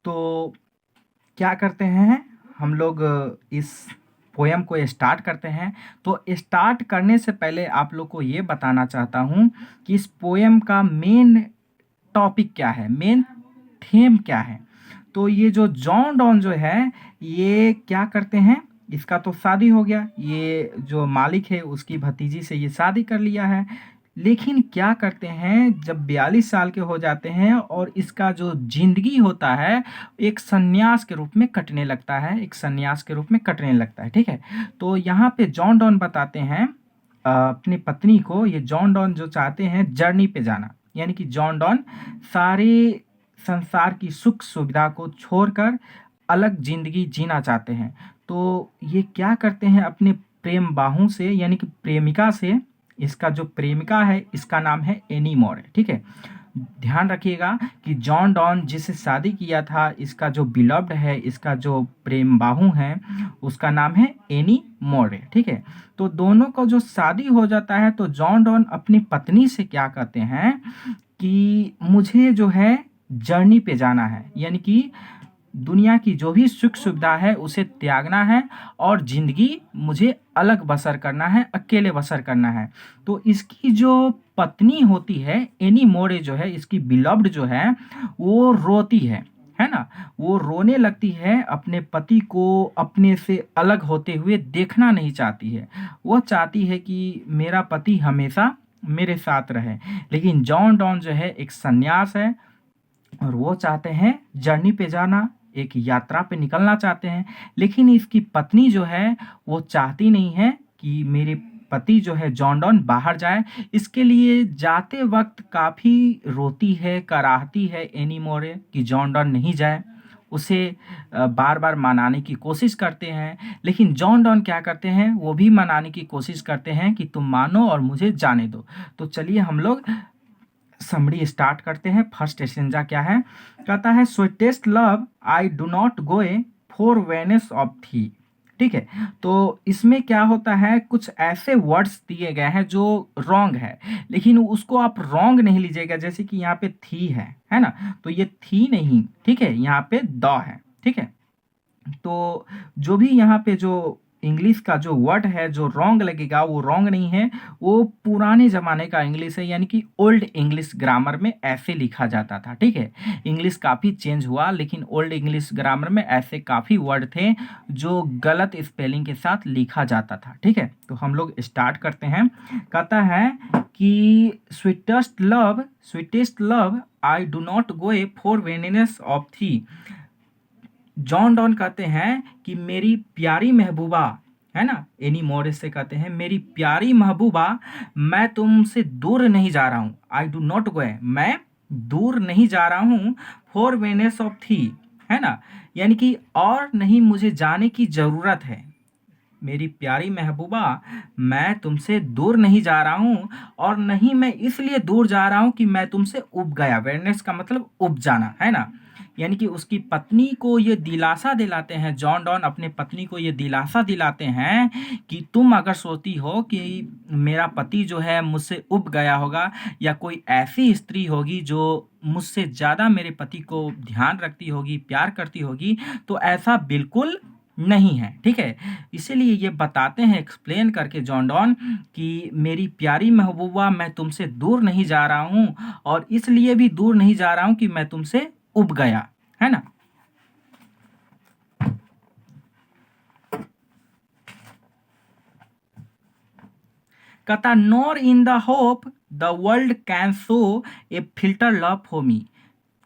तो क्या करते हैं हम लोग, इस पोयम को स्टार्ट करते हैं। तो स्टार्ट करने से पहले आप लोग को ये बताना चाहता हूँ कि इस पोयम का मेन टॉपिक क्या है, मेन थीम क्या है। तो ये जो जॉन डॉन जो है, ये क्या करते हैं, इसका तो शादी हो गया, ये जो मालिक है उसकी भतीजी से ये शादी कर लिया है। लेकिन क्या करते हैं, जब 42 साल के हो जाते हैं और इसका जो जिंदगी होता है एक सन्यास के रूप में कटने लगता है, एक सन्यास के रूप में कटने लगता है। ठीक है, तो यहाँ पे जॉन डॉन बताते हैं अपनी पत्नी को, ये जॉन डॉन जो चाहते हैं जर्नी पे जाना, यानी कि जॉन डॉन सारे संसार की सुख सुविधा को छोड़कर अलग जिंदगी जीना चाहते हैं। तो ये क्या करते हैं, अपने प्रेम बाहू से यानी कि प्रेमिका से, इसका जो प्रेमिका है इसका नाम है एनी मोरे। ठीक है, ध्यान रखिएगा कि जॉन डॉन जिससे शादी किया था, इसका जो बिलव्ड है, इसका जो प्रेम बाहू है, उसका नाम है एनी मोरे। ठीक है, तो दोनों का जो शादी हो जाता है तो जॉन डॉन अपनी पत्नी से क्या कहते हैं कि मुझे जो है जर्नी पे जाना है, यानी कि दुनिया की जो भी सुख सुविधा है उसे त्यागना है और ज़िंदगी मुझे अलग बसर करना है, अकेले बसर करना है। तो इसकी जो पत्नी होती है एनी मोरे जो है, इसकी बिलव्ड जो है, वो रोती है ना, वो रोने लगती है, अपने पति को अपने से अलग होते हुए देखना नहीं चाहती है। वो चाहती है कि मेरा पति हमेशा मेरे साथ रहे। लेकिन जॉन डॉन जो है एक सन्यास है और वो चाहते हैं जर्नी पे जाना, एक यात्रा पे निकलना चाहते हैं। लेकिन इसकी पत्नी जो है वो चाहती नहीं है कि मेरे पति जो है जॉन डॉन बाहर जाए। इसके लिए जाते वक्त काफ़ी रोती है, कराहती है एनी मोरे कि जॉन डॉन नहीं जाए। उसे बार बार मनाने की कोशिश करते हैं, लेकिन जॉन डॉन क्या करते हैं, वो भी मनाने की कोशिश करते हैं कि तुम मानो और मुझे जाने दो। तो चलिए हम लोग समरी स्टार्ट करते हैं। फर्स्ट एसेंजा क्या है, कहता है sweetest love I do not go for weariness of thee. ठीक है, तो इसमें क्या होता है, कुछ ऐसे वर्ड्स दिए गए हैं जो रॉन्ग है, लेकिन उसको आप रॉन्ग नहीं लीजिएगा। जैसे कि यहाँ पे थी है ना, तो ये थी नहीं, ठीक है, यहाँ पे द है। ठीक है, तो जो भी यहाँ पे जो इंग्लिश का जो वर्ड है जो रॉन्ग लगेगा वो रॉन्ग नहीं है, वो पुराने ज़माने का इंग्लिश है, यानी कि ओल्ड इंग्लिश ग्रामर में ऐसे लिखा जाता था। ठीक है, इंग्लिश काफ़ी चेंज हुआ, लेकिन ओल्ड इंग्लिश ग्रामर में ऐसे काफ़ी वर्ड थे जो गलत स्पेलिंग के साथ लिखा जाता था। ठीक है, तो हम लोग स्टार्ट करते हैं। कहता है कि sweetest love I do not go for weariness of thee. John Donne कहते हैं कि मेरी प्यारी महबूबा, है ना, एनी मोरे से कहते हैं मेरी प्यारी महबूबा, मैं तुमसे दूर नहीं जा रहा हूँ। आई डू नॉट गो, मैं दूर नहीं जा रहा हूँ फॉर वेनेस ऑफ थी, है ना, यानी कि और नहीं मुझे जाने की ज़रूरत है। मेरी प्यारी महबूबा, मैं तुमसे दूर नहीं जा रहा हूँ, और नहीं मैं इसलिए दूर जा रहा हूँ कि मैं तुमसे उब गया। वेयरनेस का मतलब उब जाना, है ना, यानी कि उसकी पत्नी को ये दिलासा दिलाते हैं, जॉन डॉन अपने पत्नी को ये दिलासा दिलाते हैं कि तुम अगर सोचती हो कि मेरा पति जो है मुझसे उब गया होगा, या कोई ऐसी स्त्री होगी जो मुझसे ज़्यादा मेरे पति को ध्यान रखती होगी, प्यार करती होगी, तो ऐसा बिल्कुल नहीं है। ठीक है, इसीलिए ये बताते हैं एक्सप्लेन करके जॉन डॉन कि मेरी प्यारी महबूबा, मैं तुमसे दूर नहीं जा रहा हूँ, और इसलिए भी दूर नहीं जा रहा हूँ कि मैं तुमसे उब गया, है ना। कहता nor in the hope the world can show A filter love for me.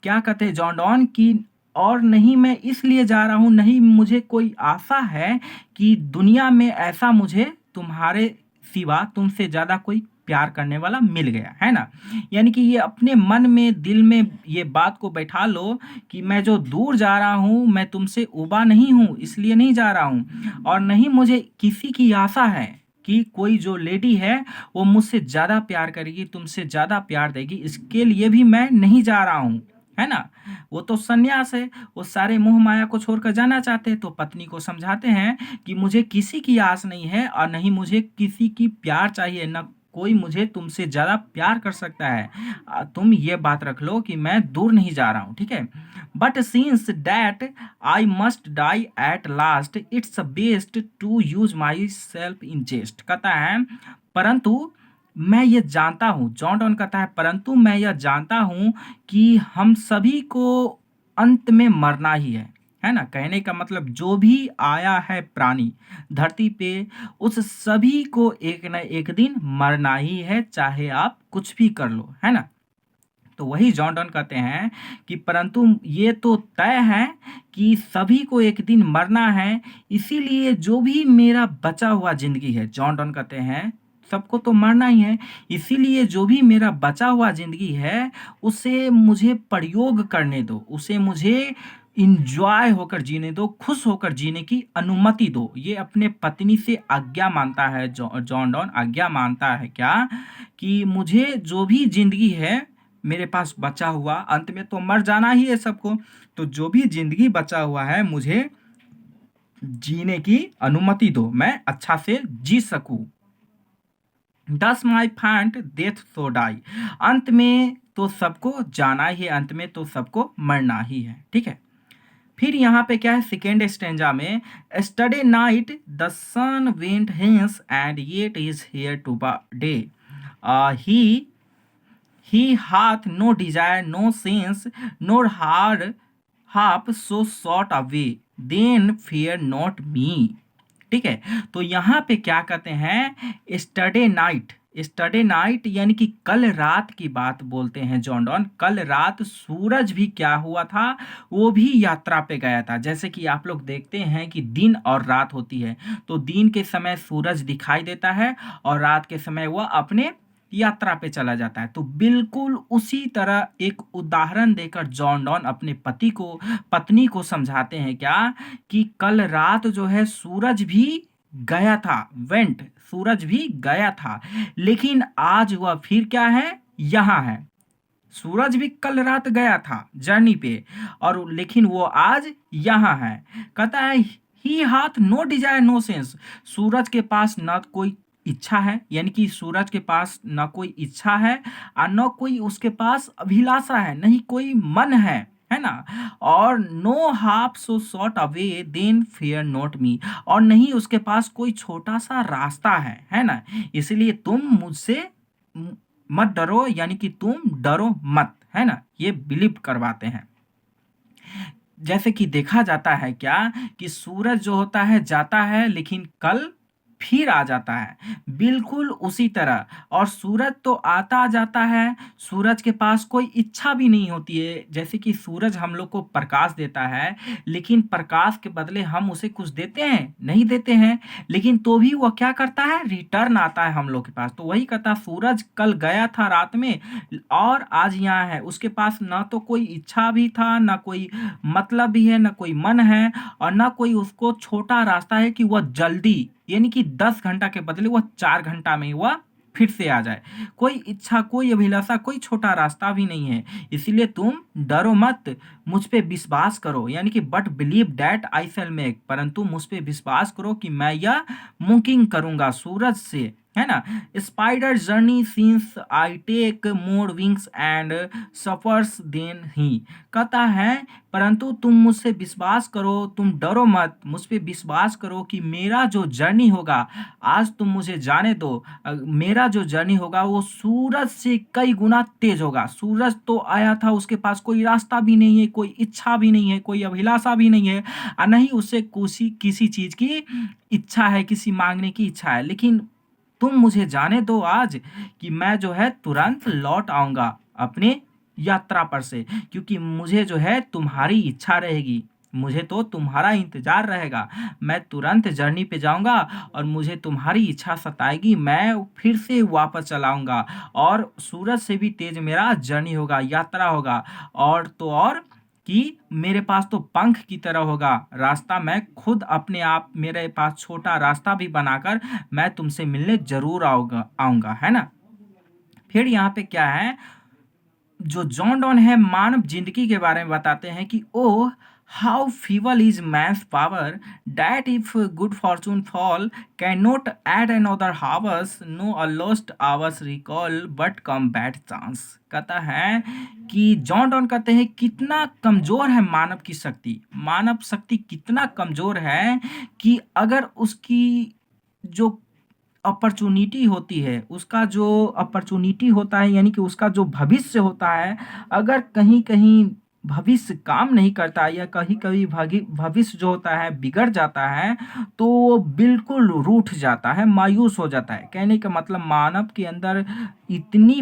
क्या कहते हैं जॉन डॉन की, और नहीं मैं इसलिए जा रहा हूँ, नहीं मुझे कोई आशा है कि दुनिया में ऐसा मुझे तुम्हारे सिवा तुमसे ज़्यादा कोई प्यार करने वाला मिल गया, है ना। यानी कि ये अपने मन में दिल में ये बात को बैठा लो कि मैं जो दूर जा रहा हूँ, मैं तुमसे उबा नहीं हूँ, इसलिए नहीं जा रहा हूँ, और नहीं मुझे किसी की आशा है कि कोई जो लेडी है वो मुझसे ज़्यादा प्यार करेगी, तुमसे ज़्यादा प्यार देगी, इसके लिए भी मैं नहीं जा रहा हूँ, है ना। वो तो सन्यास है, वो सारे मोह माया को छोड़कर जाना चाहते हैं। तो पत्नी को समझाते हैं कि मुझे किसी की आस नहीं है, और नहीं मुझे किसी की प्यार चाहिए, न कोई मुझे तुमसे ज़्यादा प्यार कर सकता है। तुम ये बात रख लो कि मैं दूर नहीं जा रहा हूँ, ठीक है। But since that I must die at last, it's best to use myself in jest. कहता है परंतु मैं ये जानता हूँ, जॉन डॉन कहता है परंतु मैं यह जानता हूँ कि हम सभी को अंत में मरना ही है ना। कहने का मतलब जो भी आया है प्राणी धरती पे, उस सभी को एक न एक दिन मरना ही है, चाहे आप कुछ भी कर लो, है ना। तो वही जॉन डॉन कहते हैं कि परंतु ये तो तय है कि सभी को एक दिन मरना है, इसीलिए जो भी मेरा बचा हुआ जिंदगी है, जॉन डॉन कहते हैं सबको तो मरना ही है, इसीलिए जो भी मेरा बचा हुआ जिंदगी है उसे मुझे प्रयोग करने दो, उसे मुझे इंजॉय होकर जीने दो, खुश होकर जीने की अनुमति दो। ये अपने पत्नी से आज्ञा मानता है, जॉन डॉन आज्ञा मानता है क्या कि मुझे जो भी जिंदगी है मेरे पास बचा हुआ, अंत में तो मर जाना ही है सबको, तो जो भी जिंदगी बचा हुआ है मुझे जीने की अनुमति दो, मैं अच्छा से जी सकूं। दस माई फैंट डेथ सो डाई, अंत में तो सबको जाना ही है, अंत में तो सबको मरना ही है, ठीक है। फिर यहाँ पे क्या है सेकेंड स्टेंजा में, yesternight the sun went hence and yet is here today, he he hath no desire, no sense, nor hard half so sought away, then fear not me। ठीक है, तो यहाँ पे क्या कहते हैं, स्टडे night, स्टडे night यानी कि कल रात की बात बोलते हैं जॉन डॉन। कल रात सूरज भी क्या हुआ था, वो भी यात्रा पे गया था। जैसे कि आप लोग देखते हैं कि दिन और रात होती है, तो दिन के समय सूरज दिखाई देता है और रात के समय वह अपने यात्रा पे चला जाता है। तो बिल्कुल उसी तरह एक उदाहरण देकर जॉन डॉन अपने पत्नी को समझाते हैं क्या कि कल रात जो है सूरज भी गया था, वेंट, सूरज भी गया था, लेकिन आज वह फिर क्या है, यहाँ है। सूरज भी कल रात गया था जर्नी पे, और लेकिन वो आज यहाँ है। कहता है ही हाथ नो डिजायर नो सेंस, सूरज के पास न कोई इच्छा है, यानी कि सूरज के पास न कोई इच्छा है और न कोई उसके पास अभिलाषा है, नहीं कोई मन है ना। और no half so short a way then fear not me, और नहीं उसके पास कोई छोटा सा रास्ता है ना। इसलिए तुम मुझसे मत डरो, यानी कि तुम डरो मत, है ना, ये बिलीव करवाते हैं। जैसे कि देखा जाता है क्या कि सूरज जो होता है जाता है, लेकिन कल फिर आ जाता है, बिल्कुल उसी तरह। और सूरज तो आता जाता है, सूरज के पास कोई इच्छा भी नहीं होती है। जैसे कि सूरज हम लोग को प्रकाश देता है, लेकिन प्रकाश के बदले हम उसे कुछ देते हैं, नहीं देते हैं, लेकिन तो भी वह क्या करता है, रिटर्न आता है हम लोग के पास। तो वही कहता, सूरज कल गया था रात में और आज यहाँ है, उसके पास ना तो कोई इच्छा भी था, ना कोई मतलब भी है, ना कोई मन है, और ना कोई उसको छोटा रास्ता है कि वह जल्दी, यानी कि 10 घंटा के बदले वह 4 घंटा में वह फिर से आ जाए। कोई इच्छा, कोई अभिलाषा, कोई छोटा रास्ता भी नहीं है। इसीलिए तुम डरो मत, मुझ पे विश्वास करो, यानी कि but believe that I shell make, परंतु मुझ पे विश्वास करो कि मैं यह मुमकिन करूंगा सूरज से, है ना। Speedier journey since I take more wings and spurs than he. कहता है परंतु तुम मुझसे विश्वास करो, तुम डरो मत, मुझ पे विश्वास करो कि मेरा जो जर्नी होगा, आज तुम मुझे जाने दो, मेरा जो जर्नी होगा वो सूरज से कई गुना तेज होगा। सूरज तो आया था, उसके पास कोई रास्ता भी नहीं है, कोई इच्छा भी नहीं है, कोई अभिलाषा भी नहीं है, और नहीं उससे किसी चीज की इच्छा है, किसी मांगने की इच्छा है, लेकिन तुम मुझे जाने दो आज कि मैं जो है तुरंत लौट आऊंगा अपने यात्रा पर से, क्योंकि मुझे जो है तुम्हारी इच्छा रहेगी, मुझे तो तुम्हारा इंतजार रहेगा, मैं तुरंत जर्नी पे जाऊंगा और मुझे तुम्हारी इच्छा सताएगी, मैं फिर से वापस चलाऊंगा और सूरज से भी तेज मेरा जर्नी होगा, यात्रा होगा। और तो और कि मेरे पास तो पंख की तरह होगा रास्ता, मैं खुद अपने आप, मेरे पास छोटा रास्ता भी बनाकर मैं तुमसे मिलने जरूर आऊंगा, है ना। फिर यहाँ पे क्या है, जो जॉन डॉन है मानव जिंदगी के बारे में बताते हैं कि ओह How feeble is man's power, that if good fortune fall, cannot add another hours, no a lost hours recall, but come bad chance। कहता है कि जॉन डॉन कहते हैं कितना कमजोर है मानव की शक्ति, मानव शक्ति कितना कमजोर है कि अगर उसकी जो अपॉर्चुनिटी होती है, उसका जो अपॉर्चुनिटी होता है यानी कि उसका जो भविष्य होता है, अगर कहीं-कहीं भविष्य काम नहीं करता या कहीं-कहीं भविष्य जो होता है बिगड़ जाता है, तो वो बिल्कुल रूठ जाता है, मायूस हो जाता है। कहने का मतलब मानव के अंदर इतनी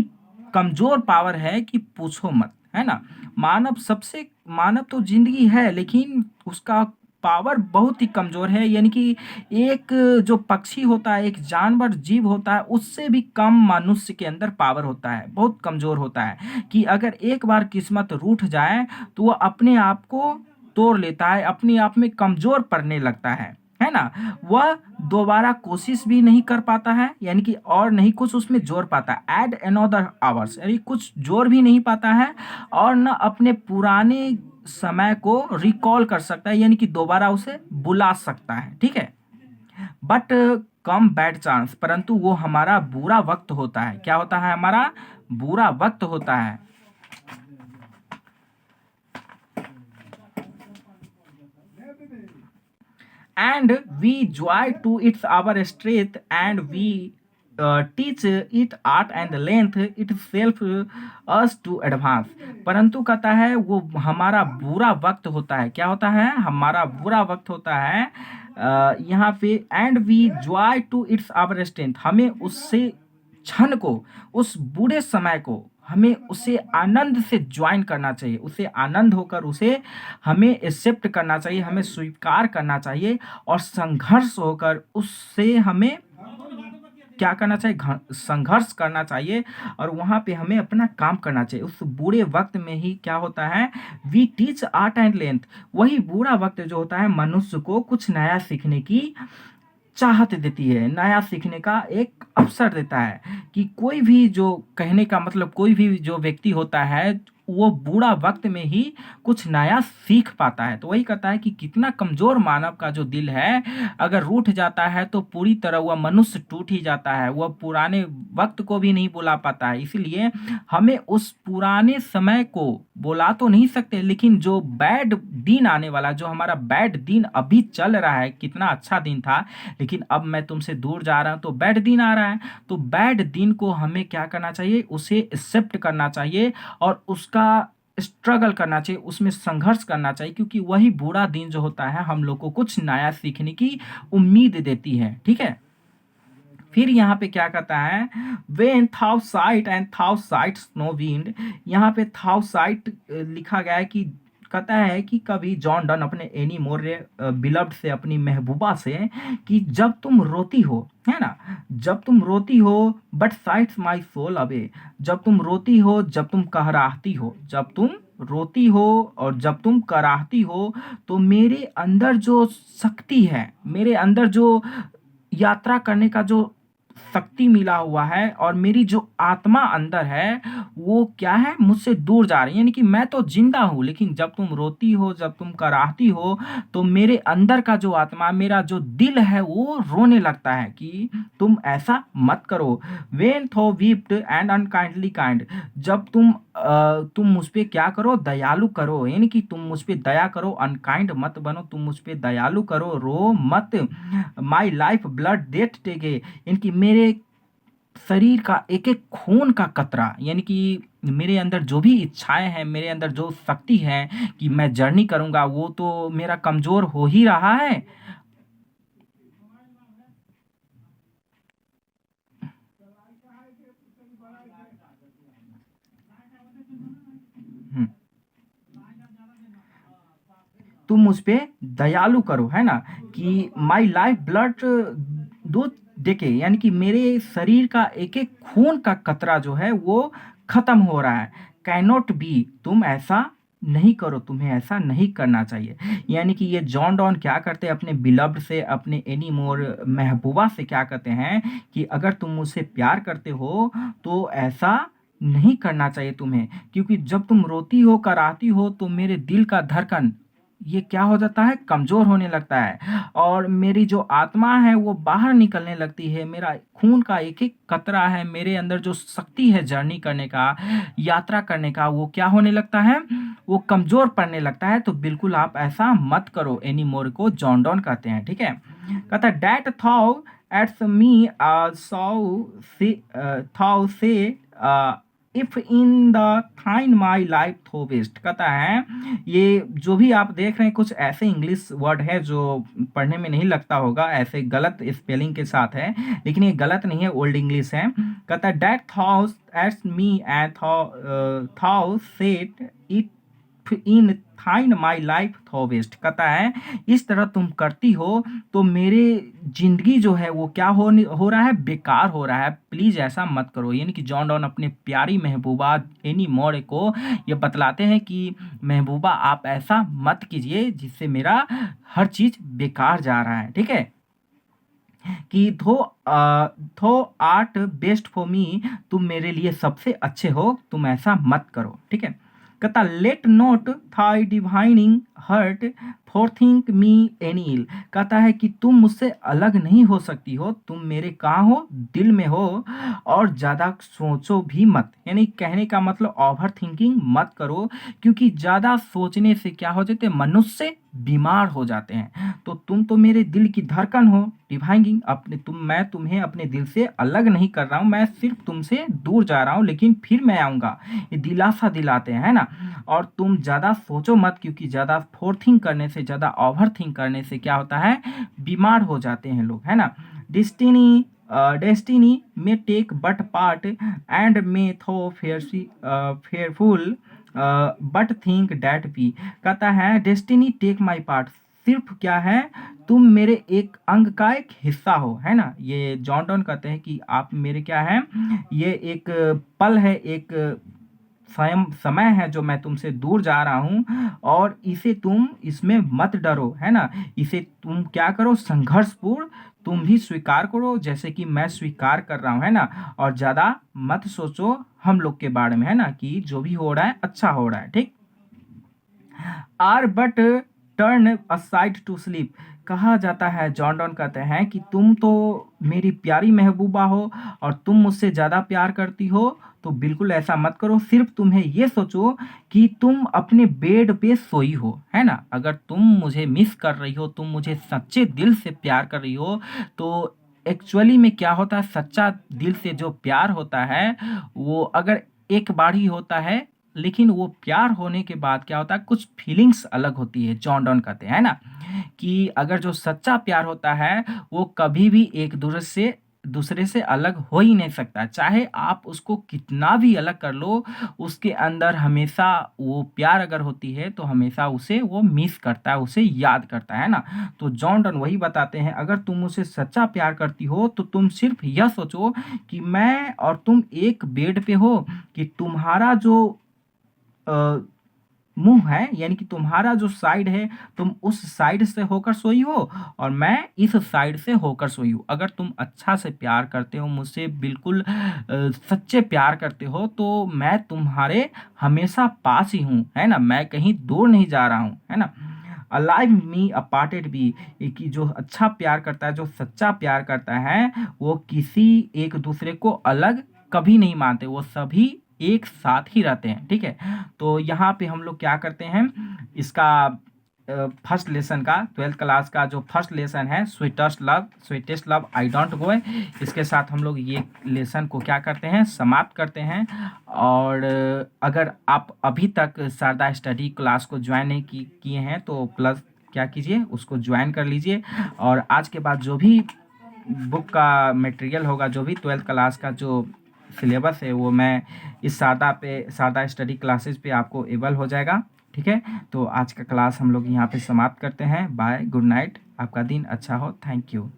कमज़ोर पावर है कि पूछो मत, है ना? मानव तो ज़िंदगी है लेकिन उसका पावर बहुत ही कमज़ोर है, यानी कि एक जो पक्षी होता है, एक जानवर जीव होता है, उससे भी कम मनुष्य के अंदर पावर होता है, बहुत कमज़ोर होता है कि अगर एक बार किस्मत रूठ जाए तो वो अपने आप को तोड़ लेता है, अपने आप में कमज़ोर पड़ने लगता है ना? वह दोबारा कोशिश भी नहीं कर पाता है, यानी कि और नहीं कुछ उसमें जोड़ पाता है, ऐड अनदर आवर्स यानी कुछ जोड़ भी नहीं पाता है और ना अपने पुराने समय को रिकॉल कर सकता है, यानी कि दोबारा उसे बुला सकता है, ठीक है? बट कम बैड चांस, परंतु वो हमारा बुरा वक्त होता है। क्या होता है? हमारा बुरा वक्त होता है। And we joy to its our strength, and we teach it art and length itself us to advance। परंतु कहता है वो हमारा बुरा वक्त होता है। क्या होता है? हमारा बुरा वक्त होता है। यहाँ पे and we join to its our strength, हमें उससे क्षण को, उस बुरे समय को हमें उसे आनंद से ज्वाइन करना चाहिए, उसे आनंद होकर उसे हमें एक्सेप्ट करना चाहिए, हमें स्वीकार करना चाहिए और संघर्ष होकर उससे हमें क्या करना चाहिए? संघर्ष करना चाहिए और वहाँ पे हमें अपना काम करना चाहिए। उस बुरे वक्त में ही क्या होता है? We teach art and length, वही बुरा वक्त जो होता है मनुष्य को कुछ नया सीखने की चाहत देती है, नया सीखने का एक अवसर देता है कि कोई भी जो कहने का मतलब कोई भी जो व्यक्ति होता है, वो बुरा वक़्त में ही कुछ नया सीख पाता है। तो वही कहता है कि कितना कमज़ोर मानव का जो दिल है, अगर रूठ जाता है तो पूरी तरह वह मनुष्य टूट ही जाता है, वह पुराने वक़्त को भी नहीं भुला पाता है। इसीलिए हमें उस पुराने समय को भुला तो नहीं सकते, लेकिन जो बैड दिन आने वाला, जो हमारा बैड दिन अभी चल रहा है, कितना अच्छा दिन था, लेकिन अब मैं तुमसे दूर जा रहा हूँ तो बैड दिन आ रहा है। तो बैड दिन को हमें क्या करना चाहिए? उसे एक्सेप्ट करना चाहिए और उसका स्ट्रगल करना चाहिए, उसमें संघर्ष करना चाहिए, क्योंकि वही बुरा दिन जो होता है हम लोग को कुछ नया सीखने की उम्मीद देती है, ठीक है? फिर यहाँ पे क्या कहता है? When thou sigh'st and thou sigh'st snow wind, यहाँ पे थाउ साइट लिखा गया है कि कहता है कि कभी जॉन डन अपने एनी मोर बिलव्ड से, अपनी महबूबा से, कि जब तुम रोती हो, है ना, जब तुम रोती हो, but sigh'st my soul away, जब तुम रोती हो, जब तुम कहराहती हो, जब तुम रोती हो और जब तुम कराहती हो, तो मेरे अंदर जो शक्ति है, मेरे अंदर जो यात्रा करने का जो शक्ति मिला हुआ है और मेरी जो आत्मा अंदर है, वो क्या है? मुझसे दूर जा रही है, यानी कि मैं तो जिंदा हूँ, लेकिन जब तुम रोती हो, जब तुम कराहती हो, तो मेरे अंदर का जो आत्मा, मेरा जो दिल है, वो रोने लगता है कि तुम ऐसा मत करो। वेन थो वीप्ड एंड अनकाइंडली काइंड, जब तुम मुझ पे क्या करो? दयालु करो, यानी कि तुम मुझ पे दया करो, अनकाइंड मत बनो, तुम मुझ पे दयालु करो, रो मत। माई लाइफ ब्लड डेथ टेके, यानी कि मेरे शरीर का एक एक खून का कतरा, यानी कि मेरे अंदर जो भी इच्छाएं हैं, मेरे अंदर जो शक्ति है कि मैं जर्नी करूंगा, वो तो मेरा कमजोर हो ही रहा है। हम्म, तुम मुझ पे दयालु करो, है ना, कि माई लाइफ ब्लड दो देखे, यानी कि मेरे शरीर का एक एक खून का कतरा जो है वो खत्म हो रहा है। कैनॉट बी, तुम ऐसा नहीं करो, तुम्हें ऐसा नहीं करना चाहिए। यानी कि ये जॉन डॉन क्या करते हैं? अपने बिलव्ड से, अपने एनी मोर महबूबा से क्या कहते हैं कि अगर तुम मुझसे प्यार करते हो तो ऐसा नहीं करना चाहिए तुम्हें, क्योंकि जब तुम रोती हो, कराहती हो, तो मेरे दिल का धड़कन, ये क्या हो जाता है, कमज़ोर होने लगता है और मेरी जो आत्मा है वो बाहर निकलने लगती है। मेरा खून का एक-एक कतरा है, मेरे अंदर जो शक्ति है जर्नी करने का, यात्रा करने का, वो क्या होने लगता है, वो कमज़ोर पड़ने लगता है। तो बिल्कुल आप ऐसा मत करो। एनी मोर को जॉन डॉन कहते हैं, ठीक है। कहता है दैट थाउ एट्स मी थाउ से if in the थाइन my life thou waste. कहता है ये जो भी आप देख रहे हैं कुछ ऐसे इंग्लिश वर्ड है जो पढ़ने में नहीं लगता होगा, ऐसे गलत स्पेलिंग के साथ है, लेकिन ये गलत नहीं है, ओल्ड इंग्लिश है। कहता है that thoughts eats me and thou set it in thine my life thou waste. कहता है इस तरह तुम करती हो तो मेरे जिंदगी जो है वो क्या हो रहा है, बेकार हो रहा है। प्लीज ऐसा मत करो। यानी कि जॉन डॉन अपने प्यारी महबूबा एनी मोर को ये बतलाते हैं कि महबूबा आप ऐसा मत कीजिए जिससे मेरा हर चीज बेकार जा रहा है, ठीक है। कि थो आर्ट बेस्ट फॉर मी, तुम मेरे लिए सबसे अच्छे हो, तुम ऐसा मत करो, ठीक है। कहता let not thy divining heart forethink me any ill. कहता है कि तुम मुझसे अलग नहीं हो सकती हो, तुम मेरे कहाँ हो, दिल में हो, और ज़्यादा सोचो भी मत। यानी कहने का मतलब ओवर थिंकिंग मत करो, क्योंकि ज़्यादा सोचने से क्या हो जाते हैं, मनुष्य बीमार हो जाते हैं। तो तुम तो मेरे दिल की धड़कन हो, डिवाइनिंग अपने मैं तुम्हें अपने दिल से अलग नहीं कर रहा हूँ, मैं सिर्फ तुमसे दूर जा रहा हूँ, लेकिन फिर मैं आऊँगा। ये दिलासा दिलाते हैं, है ना। और तुम ज़्यादा सोचो मत, क्योंकि ज़्यादा फोर्थिंग करने से, ज़्यादा ओवर थिंक करने से क्या होता है, बीमार हो जाते हैं लोग, है ना। Destiny may take but part and may thy fearful but think that we. कहता है डेस्टिनी टेक माई पार्ट, सिर्फ क्या है, तुम मेरे एक अंग का एक हिस्सा हो, है ना। ये जॉन डॉन कहते हैं कि आप मेरे क्या है, ये एक पल है, एक समय है जो मैं तुमसे दूर जा रहा हूँ, और इसे तुम इसमें मत डरो, है ना। इसे तुम क्या करो, संघर्षपूर्ण तुम भी स्वीकार करो जैसे कि मैं स्वीकार कर रहा हूँ, है ना। और ज़्यादा मत सोचो हम लोग के बारे में, है ना, कि जो भी हो रहा है अच्छा हो रहा है, ठीक। Are but turn aside to sleep. कहा जाता है, जॉन डॉन कहते हैं कि तुम तो मेरी प्यारी महबूबा हो और तुम मुझसे ज़्यादा प्यार करती हो, तो बिल्कुल ऐसा मत करो। सिर्फ तुम्हें ये सोचो कि तुम अपने बेड पे सोई हो, है ना। अगर तुम मुझे मिस कर रही हो, तुम मुझे सच्चे दिल से प्यार कर रही हो, तो एक्चुअली में क्या होता है, सच्चा दिल से जो प्यार होता है वो अगर एक बार ही होता है, लेकिन वो प्यार होने के बाद क्या होता है, कुछ फीलिंग्स अलग होती है, जॉन डॉन कहते हैं ना, कि अगर जो सच्चा प्यार होता है वो कभी भी एक दूसरे से अलग हो ही नहीं सकता। चाहे आप उसको कितना भी अलग कर लो, उसके अंदर हमेशा वो प्यार अगर होती है तो हमेशा उसे वो मिस करता है, उसे याद करता है ना। तो जॉन डॉन वही बताते हैं, अगर तुम उसे सच्चा प्यार करती हो तो तुम सिर्फ यह सोचो कि मैं और तुम एक बेड पे हो, कि तुम्हारा जो अ, मुंह है, यानी कि तुम्हारा जो साइड है, तुम उस साइड से होकर सोई हो और मैं इस साइड से होकर सोई हूँ। अगर तुम अच्छा से प्यार करते हो मुझसे, बिल्कुल सच्चे प्यार करते हो, तो मैं तुम्हारे हमेशा पास ही हूँ, है ना, मैं कहीं दूर नहीं जा रहा हूँ, है ना। अलाइव मी अपार्टेड बी, कि जो अच्छा प्यार करता है, जो सच्चा प्यार करता है, वो किसी एक दूसरे को अलग कभी नहीं मानते, वो सभी एक साथ ही रहते हैं, ठीक है। तो यहाँ पे हम लोग क्या करते हैं, इसका फर्स्ट लेसन का 12th क्लास का जो फर्स्ट लेसन है, sweetest love I don't go, इसके साथ हम लोग ये लेसन को क्या करते हैं, समाप्त करते हैं। और अगर आप अभी तक शारदा स्टडी क्लास को ज्वाइन नहीं किए हैं तो प्लस क्या कीजिए, उसको ज्वाइन कर लीजिए। और आज के बाद जो भी बुक का मटेरियल होगा, जो भी 12th क्लास का जो सिलेबस है, वो मैं इस शारदा स्टडी क्लासेस पे आपको एबल हो जाएगा, ठीक है। तो आज का क्लास हम लोग यहाँ पे समाप्त करते हैं। बाय, गुड नाइट, आपका दिन अच्छा हो, थैंक यू।